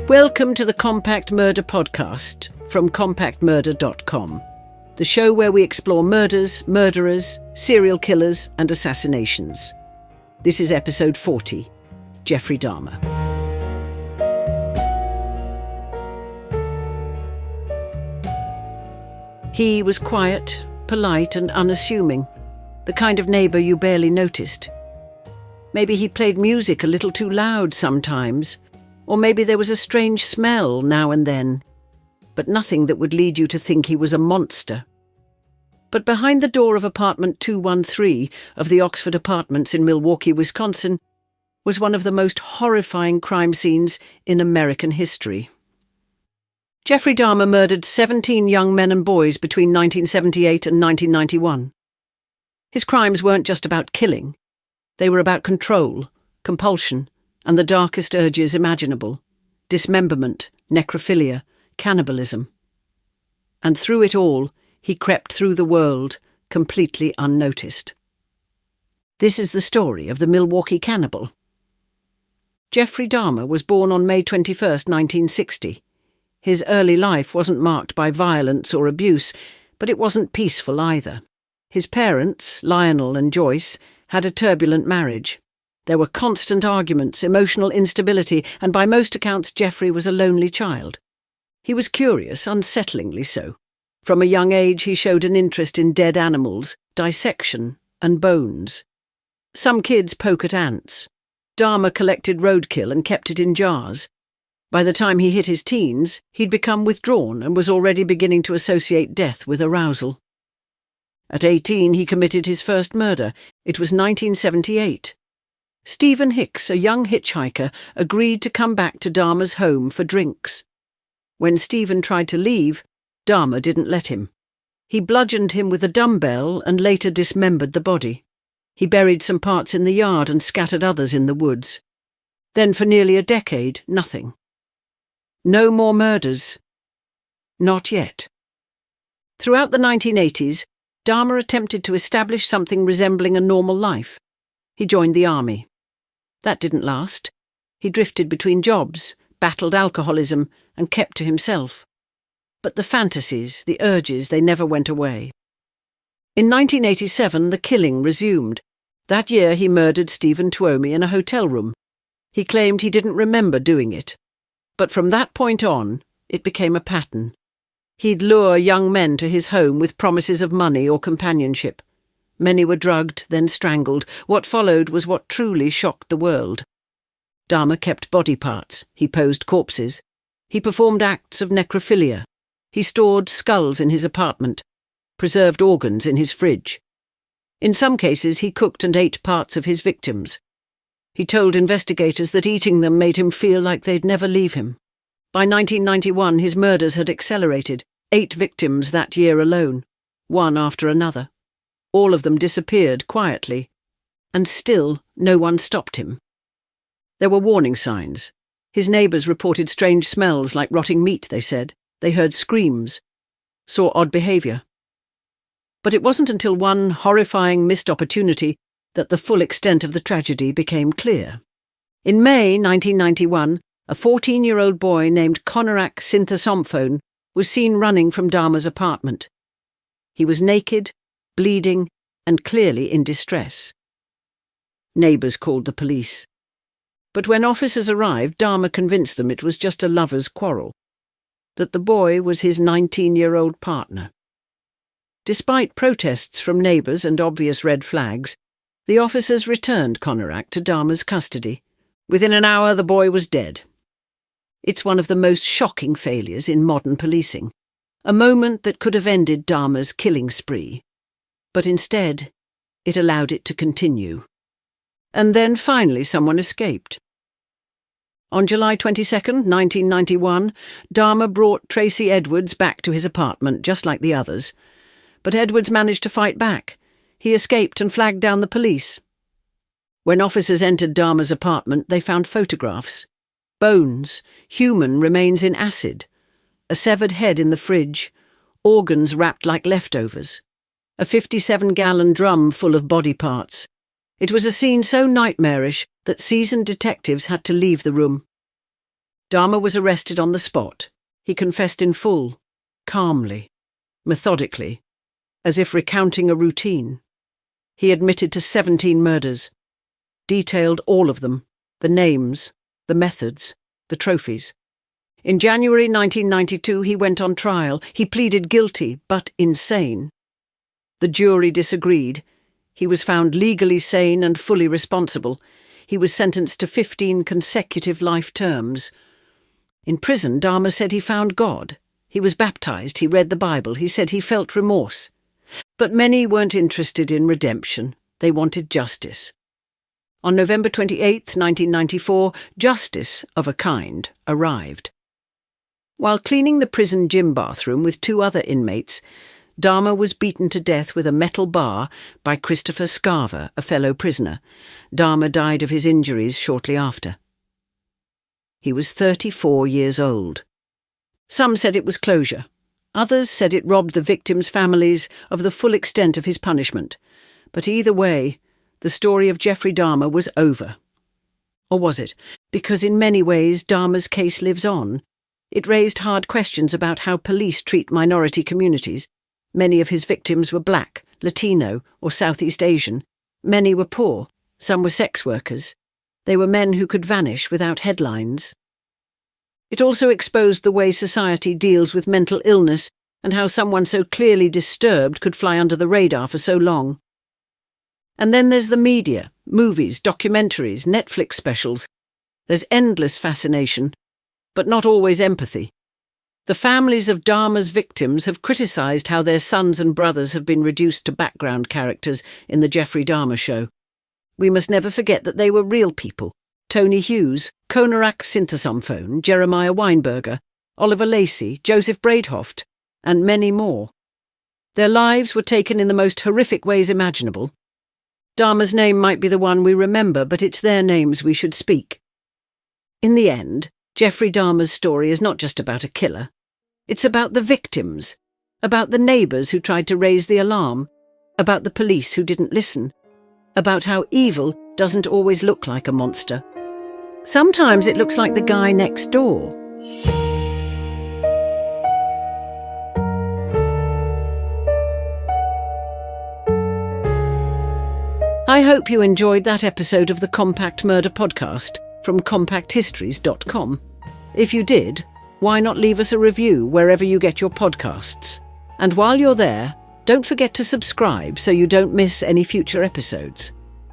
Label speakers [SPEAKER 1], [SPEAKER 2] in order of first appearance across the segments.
[SPEAKER 1] Welcome to the Compact Murder Podcast from compactmurder.com, the show where we explore murders, murderers, serial killers, and assassinations. This is episode 40, Jeffrey Dahmer. He was quiet, polite, and unassuming, the kind of neighbour you barely noticed. Maybe he played music a little too loud sometimes, or maybe there was a strange smell now and then, but nothing that would lead you to think he was a monster. But behind the door of apartment 213 of the Oxford Apartments in Milwaukee, Wisconsin, was one of the most horrifying crime scenes in American history. Jeffrey Dahmer murdered 17 young men and boys between 1978 and 1991. His crimes weren't just about killing. They were about control, compulsion, and the darkest urges imaginable: dismemberment, necrophilia, cannibalism. And through it all, he crept through the world, completely unnoticed. This is the story of the Milwaukee cannibal. Jeffrey Dahmer was born on May 21, 1960. His early life wasn't marked by violence or abuse, but it wasn't peaceful either. His parents, Lionel and Joyce, had a turbulent marriage. There were constant arguments, emotional instability, and by most accounts Jeffrey was a lonely child. He was curious, unsettlingly so. From a young age he showed an interest in dead animals, dissection, and bones. Some kids poke at ants. Dahmer collected roadkill and kept it in jars. By the time he hit his teens, he'd become withdrawn and was already beginning to associate death with arousal. At 18 he committed his first murder. It was 1978. Stephen Hicks, a young hitchhiker, agreed to come back to Dahmer's home for drinks. When Stephen tried to leave, Dahmer didn't let him. He bludgeoned him with a dumbbell and later dismembered the body. He buried some parts in the yard and scattered others in the woods. Then for nearly a decade, nothing. No more murders. Not yet. Throughout the 1980s, Dahmer attempted to establish something resembling a normal life. He joined the army. That didn't last. He drifted between jobs, battled alcoholism, and kept to himself. But the fantasies, the urges, they never went away. In 1987, the killing resumed. That year he murdered Stephen Twomey in a hotel room. He claimed he didn't remember doing it. But from that point on, it became a pattern. He'd lure young men to his home with promises of money or companionship. Many were drugged, then strangled. What followed was what truly shocked the world. Dahmer kept body parts. He posed corpses. He performed acts of necrophilia. He stored skulls in his apartment, preserved organs in his fridge. In some cases, he cooked and ate parts of his victims. He told investigators that eating them made him feel like they'd never leave him. By 1991, his murders had accelerated. 8 victims that year alone, one after another. All of them disappeared quietly, and still no one stopped him. There were warning signs. His neighbours reported strange smells like rotting meat, they said. They heard screams, saw odd behaviour. But it wasn't until one horrifying missed opportunity that the full extent of the tragedy became clear. In May 1991, a 14-year-old boy named Conorak Synthesomphone was seen running from Dahmer's apartment. He was naked, bleeding, and clearly in distress. Neighbours called the police. But when officers arrived, Dahmer convinced them it was just a lover's quarrel, that the boy was his 19-year-old partner. Despite protests from neighbours and obvious red flags, the officers returned Conorak to Dahmer's custody. Within an hour, the boy was dead. It's one of the most shocking failures in modern policing, a moment that could have ended Dahmer's killing spree. But instead, it allowed it to continue. And then finally someone escaped. On July 22, 1991, Dahmer brought Tracy Edwards back to his apartment, just like the others. But Edwards managed to fight back. He escaped and flagged down the police. When officers entered Dahmer's apartment, they found photographs. Bones, human remains in acid, a severed head in the fridge, organs wrapped like leftovers, a 57-gallon drum full of body parts. It was a scene so nightmarish that seasoned detectives had to leave the room. Dahmer was arrested on the spot. He confessed in full, calmly, methodically, as if recounting a routine. He admitted to 17 murders, detailed all of them, the names, the methods, the trophies. In January 1992, he went on trial. He pleaded guilty, but insane. The jury disagreed. He was found legally sane and fully responsible. He was sentenced to 15 consecutive life terms. In prison, Dahmer said he found God. He was baptized, he read the Bible, he said he felt remorse. But many weren't interested in redemption. They wanted justice. On November 28, 1994, justice of a kind arrived. While cleaning the prison gym bathroom with 2 other inmates, Dahmer was beaten to death with a metal bar by Christopher Scarver, a fellow prisoner. Dahmer died of his injuries shortly after. He was 34 years old. Some said it was closure. Others said it robbed the victims' families of the full extent of his punishment. But either way, the story of Jeffrey Dahmer was over. Or was it? Because in many ways Dahmer's case lives on. It raised hard questions about how police treat minority communities. Many of his victims were black, Latino, or Southeast Asian. Many were poor. Some were sex workers. They were men who could vanish without headlines. It also exposed the way society deals with mental illness and how someone so clearly disturbed could fly under the radar for so long. And then there's the media, movies, documentaries, Netflix specials. There's endless fascination, but not always empathy. The families of Dahmer's victims have criticised how their sons and brothers have been reduced to background characters in the Jeffrey Dahmer show. We must never forget that they were real people. Tony Hughes, Konarak Synthesomphone, Jeremiah Weinberger, Oliver Lacey, Joseph Braidhoft, and many more. Their lives were taken in the most horrific ways imaginable. Dahmer's name might be the one we remember, but it's their names we should speak. In the end, Jeffrey Dahmer's story is not just about a killer. It's about the victims, about the neighbours who tried to raise the alarm, about the police who didn't listen, about how evil doesn't always look like a monster. Sometimes it looks like the guy next door. I hope you enjoyed that episode of the Compact Murder Podcast from compacthistories.com. If you did, why not leave us a review wherever you get your podcasts? And while you're there, don't forget to subscribe so you don't miss any future episodes.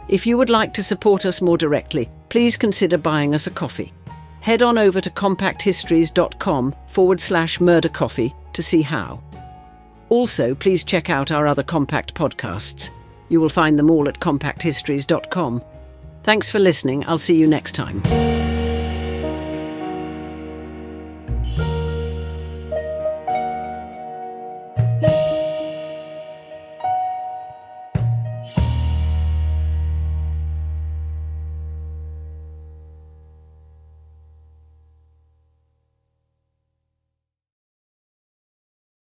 [SPEAKER 1] If you would like to support us more directly, please consider buying us a coffee. Head on over to compacthistories.com/murdercoffee to see how. Also, please check out our other Compact podcasts. You will find them all at compacthistories.com. Thanks for listening. I'll see you next time.